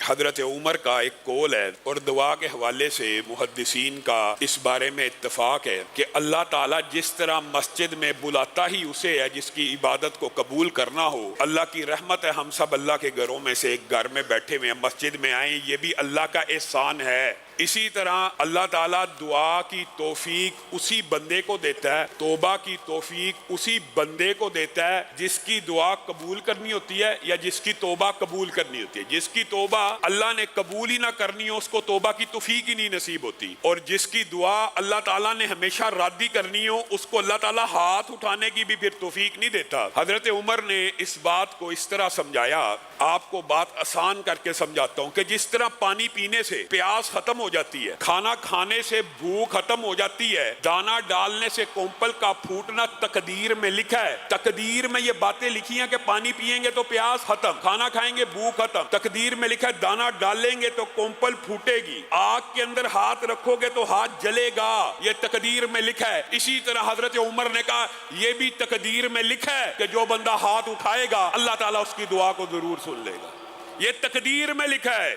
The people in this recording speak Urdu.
حضرت عمر کا ایک قول ہے اور دعا کے حوالے سے محدثین کا اس بارے میں اتفاق ہے کہ اللہ تعالیٰ جس طرح مسجد میں بلاتا ہی اسے ہے جس کی عبادت کو قبول کرنا ہو، اللہ کی رحمت ہے ہم سب اللہ کے گھروں میں سے ایک گھر میں بیٹھے ہوئے ہیں، مسجد میں آئیں، یہ بھی اللہ کا احسان ہے۔ اسی طرح اللہ تعالیٰ دعا کی توفیق اسی بندے کو دیتا ہے، توبہ کی توفیق اسی بندے کو دیتا ہے جس کی دعا قبول کرنی ہوتی ہے یا جس کی توبہ قبول کرنی ہوتی ہے۔ جس کی توبہ اللہ نے قبول ہی نہ کرنی ہو اس کو توبہ کی توفیق ہی نہیں نصیب ہوتی، اور جس کی دعا اللہ تعالیٰ نے ہمیشہ رد ہی کرنی ہو اس کو اللہ تعالیٰ ہاتھ اٹھانے کی بھی پھر توفیق نہیں دیتا۔ حضرت عمر نے اس بات کو اس طرح سمجھایا، آپ کو بات آسان کر کے سمجھاتا ہوں، کہ جس طرح پانی پینے سے پیاس ختم ہو جاتی ہے، کھانا کھانے سے بھوک ختم ہو جاتی ہے، دانا ڈالنے سے کونپل کا پھوٹنا تقدیر میں لکھا ہے۔ تقدیر میں یہ باتیں لکھی ہیں کہ پانی پیئیں گے تو پیاس ختم، کھانا کھائیں گے بھوک ختم، تقدیر میں لکھا ہے دانا ڈالیں گے تو کونپل پھوٹے گی، آگ کے اندر ہاتھ رکھو گے تو ہاتھ جلے گا، یہ تقدیر میں لکھا ہے۔ اسی طرح حضرت عمر نے کہا یہ بھی تقدیر میں لکھا ہے کہ جو بندہ ہاتھ اٹھائے گا اللہ تعالیٰ اس کی دعا کو ضرور سن لے گا، یہ تقدیر میں لکھا ہے۔